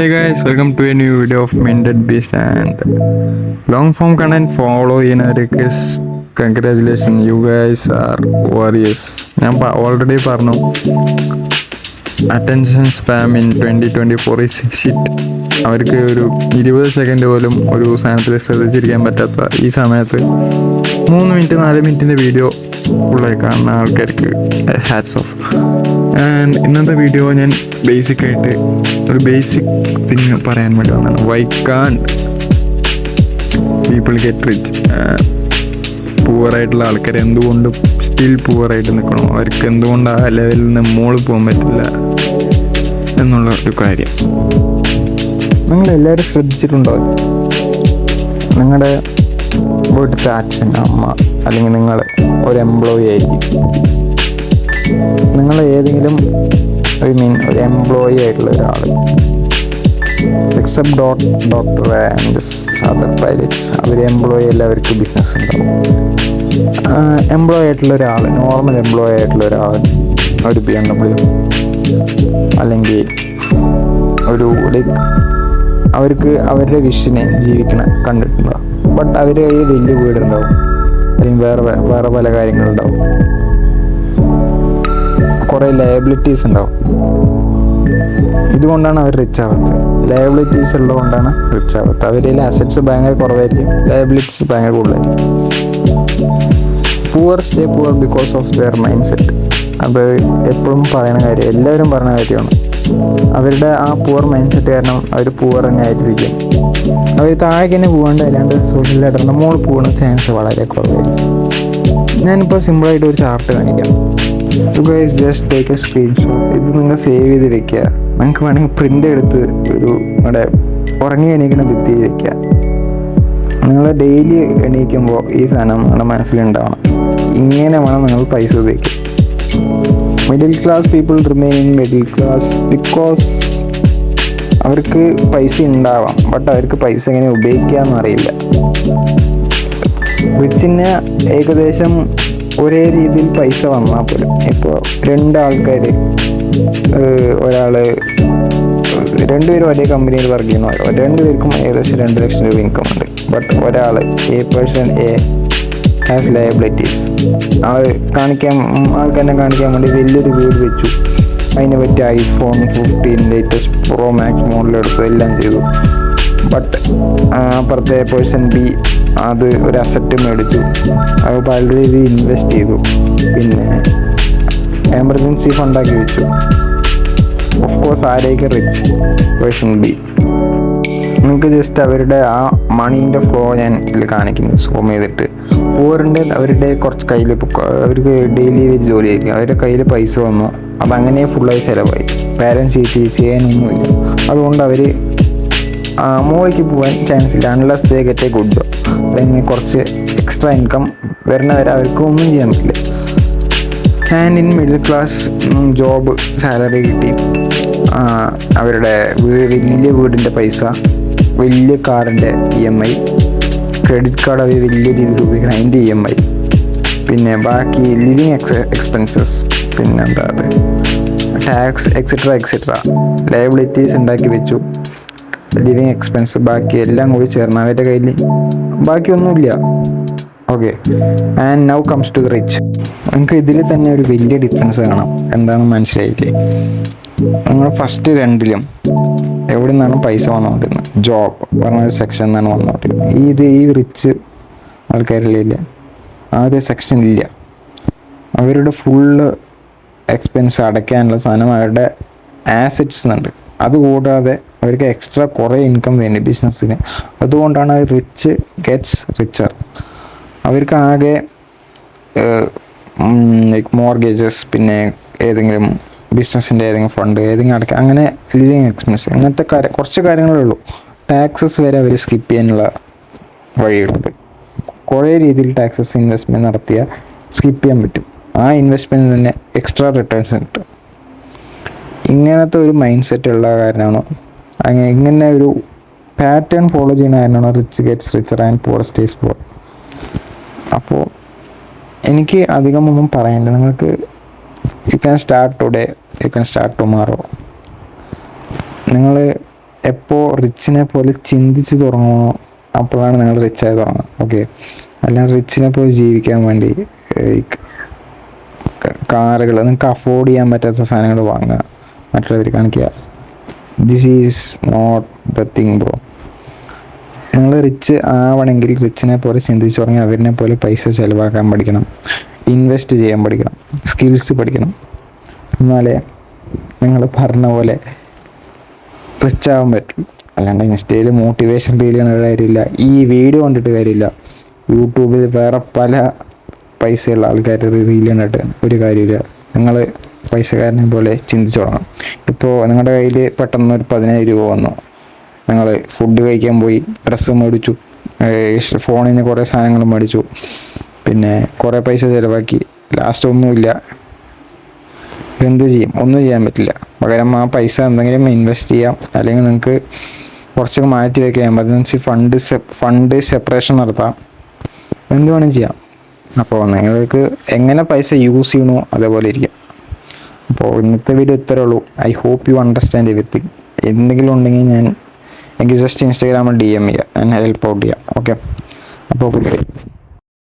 Hey guys, welcome to a new video of Minted Beast and long form content follow ചെയ്യുന്നവർക്ക് congratulations, you guys are warriors. ഞാൻ already പറഞ്ഞു attention spam in 2024 is shit. അവർക്ക് ഒരു 20 second പോലും ഒരു സാധനത്തിൽ ശ്രദ്ധിച്ചിരിക്കാൻ പറ്റാത്ത ഈ സമയത്ത് 3 മിനിറ്റ് 4 മിനിറ്റിൻ്റെ വീഡിയോ ഫുള്ളായി കാണുന്ന ആൾക്കാർക്ക് ഹാറ്റ്സ് ഓഫ്. ആൻഡ് ഇന്നത്തെ വീഡിയോ ഞാൻ ബേസിക്കായിട്ട് ഒരു ബേസിക് തിങ് പറയാൻ വേണ്ടി വന്നതാണ്. Why can people get rich? പൂവറായിട്ടുള്ള ആൾക്കാർ എന്തുകൊണ്ട് സ്റ്റിൽ പൂവറായിട്ട് നിൽക്കണോ? അവർക്ക് എന്തുകൊണ്ട് ആ ലെവലിൽ നിന്ന് മുകളിൽ പോകാൻ പറ്റില്ല എന്നുള്ള ഒരു കാര്യം നിങ്ങളെല്ലാവരും ശ്രദ്ധിച്ചിട്ടുണ്ടോ? നിങ്ങളുടെ വീട്ടിലത്തെ അച്ഛൻ അമ്മ അല്ലെങ്കിൽ നിങ്ങൾ ഒരു എംപ്ലോയി ആയിരിക്കും. നിങ്ങൾ ഏതെങ്കിലും ഒരു എംപ്ലോയി ആയിട്ടുള്ള ഒരാൾ, except doctor and other pilots, അവർ എംപ്ലോയി എല്ലാവർക്കും ബിസിനസ് ഉണ്ടാവും. എംപ്ലോയി ആയിട്ടുള്ള ഒരാൾ, നോർമൽ എംപ്ലോയി ആയിട്ടുള്ള ഒരാൾ ഒരു BMW അല്ലെങ്കിൽ ഒരു അവർക്ക് അവരുടെ വിഷനെ ജീവിക്കണം കണ്ടിട്ടുണ്ടാവും. ബട്ട് അവർ കയ്യിൽ വലിയ വീടുണ്ടാവും അല്ലെങ്കിൽ വേറെ പല കാര്യങ്ങളുണ്ടാവും, കുറേ ലയബിലിറ്റീസ് ഉണ്ടാവും. ഇതുകൊണ്ടാണ് അവർ റിച്ച് ആവാത്തത്. ലയബിലിറ്റീസ് ഉള്ളതുകൊണ്ടാണ് റിച്ച് ആവാത്തത്. അവരിൽ അസറ്റ്സ് ഭയങ്കര കുറവായിരിക്കും, ലയബിലിറ്റീസ് ഭയങ്കര കൂടുതലായിരിക്കും. Poor stay poor because of their mind set. അത് എപ്പോഴും പറയുന്ന കാര്യം, എല്ലാവരും പറയുന്ന കാര്യമാണ്. അവരുടെ ആ പൂവർ മൈൻഡ് സെറ്റ് കാരണം അവർ പൂവർ തന്നെ ആയിട്ടിരിക്കും. അവർ താഴേക്ക് തന്നെ പോകാണ്ട് അല്ലാണ്ട് സോഷ്യൽ ലെറ്ററിൻ്റെ മുകളിൽ പോകുന്ന ചാൻസ് വളരെ കുറവായിരിക്കും. ഞാനിപ്പോൾ സിമ്പിളായിട്ട് ഒരു ചാർട്ട് കാണിക്കാം. You guys just take A screenshot. ഇത് നിങ്ങൾ സേവ് ചെയ്ത് വെക്കുക. നിങ്ങൾക്ക് വേണമെങ്കിൽ പ്രിൻ്റ് എടുത്ത് ഒരു നിങ്ങളുടെ ഉറങ്ങി എണീക്കുന്ന ഭിത്തി വെക്കുക. നിങ്ങൾ ഡെയിലി എണീക്കുമ്പോൾ ഈ സാധനം നിങ്ങളുടെ മനസ്സിലുണ്ടാവണം. ഇങ്ങനെ വേണം നിങ്ങൾ പൈസ ഉപയോഗിക്കുക. Middle class people remain in middle class because അവർക്ക് പൈസ ഉണ്ടാവാം, ബട്ട് അവർക്ക് പൈസ എങ്ങനെ ഉപയോഗിക്കാമെന്ന് അറിയില്ല. റിച്ചിന് ഏകദേശം ഒരേ രീതിയിൽ പൈസ വന്നാൽ പോലും, ഇപ്പോൾ രണ്ടാൾക്കാർ, രണ്ടുപേരും ഒരേ കമ്പനിയിൽ വർക്ക് ചെയ്യുന്നവർ, രണ്ടുപേർക്കും ഏകദേശം 2 ലക്ഷം രൂപ ഇൻകം ഉണ്ട്. ബട്ട് ഒരാൾ പേഴ്സൺ എ ഹാസ് ലയബിലിറ്റീസ്. ആൾക്കെന്നെ കാണിക്കാൻ വേണ്ടി വലിയൊരു വീട് വെച്ചു, അതിനെ പറ്റി iPhone 15 latest pro max model എടുത്തു, എല്ലാം ചെയ്തു. ബട്ട് അപ്പുറത്തെ പേഴ്സൺ ബി അത് ഒരു അസറ്റ് മേടിച്ചു, അത് പല രീതിയിൽ ഇൻവെസ്റ്റ് ചെയ്തു, പിന്നെ എമർജൻസി ഫണ്ടാക്കി വെച്ചു. ഓഫ് കോഴ്സ് ആരേക്ക് റിച്ച്? പേഴ്സൺ ബി. നിങ്ങൾക്ക് ജസ്റ്റ് അവരുടെ ആ മണീൻ്റെ ഫ്ലോ ഞാൻ ഇതിൽ കാണിക്കുന്നു സൂം ചെയ്തിട്ട്. പൂവറിൻ്റെ അവരുടെ കുറച്ച് കയ്യിൽ, അവർക്ക് ഡെയിലി വെച്ച് ജോലി ആയിരിക്കും, അവരുടെ കയ്യിൽ പൈസ വന്നു, അതങ്ങനെ ഫുള്ളായി ചിലവായി. Balance sheet ചെയ്യാനൊന്നുമില്ല. അതുകൊണ്ട് അവർ മുകളിലേക്ക് പോകാൻ ചാൻസ് ഇല്ല, unless they get A good job. അല്ലെങ്കിൽ കുറച്ച് എക്സ്ട്രാ ഇൻകം വരുന്നവരെ അവർക്ക് ഒന്നും ചെയ്യാൻ പറ്റില്ല. And in middle class job, salary കിട്ടി, അവരുടെ വലിയ വീടിൻ്റെ പൈസ, വലിയ കാറിൻ്റെ EMI, ക്രെഡിറ്റ് കാർഡ് അവർ വലിയ രീതിയിൽ ഉപയോഗിക്കണം, അതിൻ്റെ EMI, പിന്നെ ബാക്കി ലിവിങ് എക്സ്പെൻസസ്, പിന്നെന്താ അത് ടാക്സ് എക്സെട്ര ലയബിലിറ്റീസ് ഉണ്ടാക്കി വെച്ചു, ലിവിങ് എക്സ്പെൻസ്, ബാക്കി എല്ലാം കൂടി ചേർന്ന് അവരുടെ കയ്യിൽ ബാക്കിയൊന്നുമില്ല. Okay, and now comes to the rich. നിങ്ങൾക്ക് ഇതിൽ തന്നെ ഒരു വലിയ ഡിഫറൻസ് കാണാം. എന്താണെന്ന് മനസ്സിലായില്ലേ? നിങ്ങൾ ഫസ്റ്റ് രണ്ടിലും എവിടെ നിന്നാണ് പൈസ വന്നുകൊണ്ടിരുന്നത്? ജോബ് പറഞ്ഞൊരു സെക്ഷൻ നിന്നാണ് വന്നുകൊണ്ടിരുന്നത്. ഈ റിച്ച് ആൾക്കാരിലില്ല, ആ ഒരു സെക്ഷൻ ഇല്ല. അവരുടെ ഫുള്ള് എക്സ്പെൻസ് അടയ്ക്കാനുള്ള സാധനം അവരുടെ ആസറ്റ്സ് ഉണ്ട്. അതുകൂടാതെ അവർക്ക് എക്സ്ട്രാ കുറേ ഇൻകം വേണ്ടി ബിസിനസ്സിന്. അതുകൊണ്ടാണ് റിച്ച് ഗെറ്റ്സ് റിച്ചർ. അവർക്ക് ആകെ ലൈക്ക് മോർഗേജസ്, പിന്നെ ഏതെങ്കിലും ബിസിനസ്സിൻ്റെ ഏതെങ്കിലും ഫണ്ട്, ഏതെങ്കിലും അടയ്ക്കുക, അങ്ങനെ ലിവിങ് എക്സ്പെൻസ്, അങ്ങനത്തെ കുറച്ച് കാര്യങ്ങളേ ഉള്ളൂ. ടാക്സസ് വരെ അവർ സ്കിപ്പ് ചെയ്യാനുള്ള വഴികളുണ്ട്. കുറേ രീതിയിൽ ടാക്സസ് ഇൻവെസ്റ്റ്മെൻറ്റ് നടത്തിയാൽ സ്കിപ്പ് ചെയ്യാൻ പറ്റും. ആ ഇൻവെസ്റ്റ്മെൻറ്റിൽ തന്നെ എക്സ്ട്രാ റിട്ടേൺസ് കിട്ടും. ഇങ്ങനത്തെ ഒരു മൈൻഡ് സെറ്റ് ഉള്ള കാരണമാണ്, ഇങ്ങനെ ഒരു പാറ്റേൺ ഫോളോ ചെയ്യുന്ന കാരണമാണ് rich gets richer and poor stays poor. അപ്പോൾ എനിക്ക് അധികമൊന്നും പറയാനില്ല. നിങ്ങൾക്ക് you can start today, you can start tomorrow. നിങ്ങൾ എപ്പോൾ റിച്ചിനെ പോലെ ചിന്തിച്ച് തുടങ്ങുമോ അപ്പോഴാണ് നിങ്ങൾ റിച്ചായി തുടങ്ങുക. ഓക്കെ, അല്ലാണ്ട് റിച്ചിനെ പോലെ ജീവിക്കാൻ വേണ്ടി കാറുകൾ നിങ്ങൾക്ക് അഫോർഡ് ചെയ്യാൻ പറ്റാത്ത സാധനങ്ങൾ വാങ്ങുക, മറ്റുള്ളവർ കാണിക്കുക. This is not the thing bro. നിങ്ങൾ റിച്ച് ആവണമെങ്കിൽ റിച്ചിനെ പോലെ ചിന്തിച്ച് തുടങ്ങി അവരിനെ പോലെ പൈസ ചിലവാക്കാൻ പഠിക്കണം, ഇൻവെസ്റ്റ് ചെയ്യാൻ പഠിക്കണം, സ്കിൽസ് പഠിക്കണം. എന്നാലേ നിങ്ങൾ പറഞ്ഞ പോലെ റിച്ച് ആവാൻ പറ്റും. അല്ലാണ്ട് ഇൻസ്റ്റയിൽ മോട്ടിവേഷൻ റീൽ കണ്ടിട്ട് കാര്യമില്ല, ഈ വീഡിയോ കണ്ടിട്ട് കാര്യമില്ല, യൂട്യൂബിൽ വേറെ പല പൈസയുള്ള ആൾക്കാർ റീൽ കണ്ടിട്ട് ഒരു കാര്യമില്ല. നിങ്ങൾ പൈസക്കാരനെ പോലെ ചിന്തിച്ചു തുടങ്ങണം. ഇപ്പോൾ നിങ്ങളുടെ കയ്യിൽ പെട്ടെന്ന് ഒരു 10,000 രൂപ വന്നു, നിങ്ങൾ ഫുഡ് കഴിക്കാൻ പോയി, ഡ്രസ്സ് മേടിച്ചു, ഫോണിന് കുറേ സാധനങ്ങൾ മേടിച്ചു, പിന്നെ കുറേ പൈസ ചിലവാക്കി, ലാസ്റ്റ് ഒന്നുമില്ല. എന്ത് ചെയ്യും? ഒന്നും ചെയ്യാൻ പറ്റില്ല. പകരം ആ പൈസ എന്തെങ്കിലും ഇൻവെസ്റ്റ് ചെയ്യാം, അല്ലെങ്കിൽ നിങ്ങൾക്ക് കുറച്ചൊക്കെ മാറ്റി വയ്ക്കാം, എമർജൻസി ഫണ്ട് സെപ്പറേഷൻ നടത്താം, എന്ത് വേണം ചെയ്യാം. അപ്പോൾ നിങ്ങൾക്ക് എങ്ങനെ പൈസ യൂസ് ചെയ്യണോ അതേപോലെ ഇരിക്കാം. അപ്പോൾ ഇന്നത്തെ വീഡിയോ ഇത്രേ ഉള്ളൂ. I hope you understand everything. എന്തെങ്കിലും ഉണ്ടെങ്കിൽ എനിക്ക് ജസ്റ്റ് ഇൻസ്റ്റാഗ്രാമിൽ DM ചെയ്യുക, ഞാൻ ഹെൽപ്പ് ഔട്ട് ചെയ്യാം. ഓക്കെ, അപ്പോൾ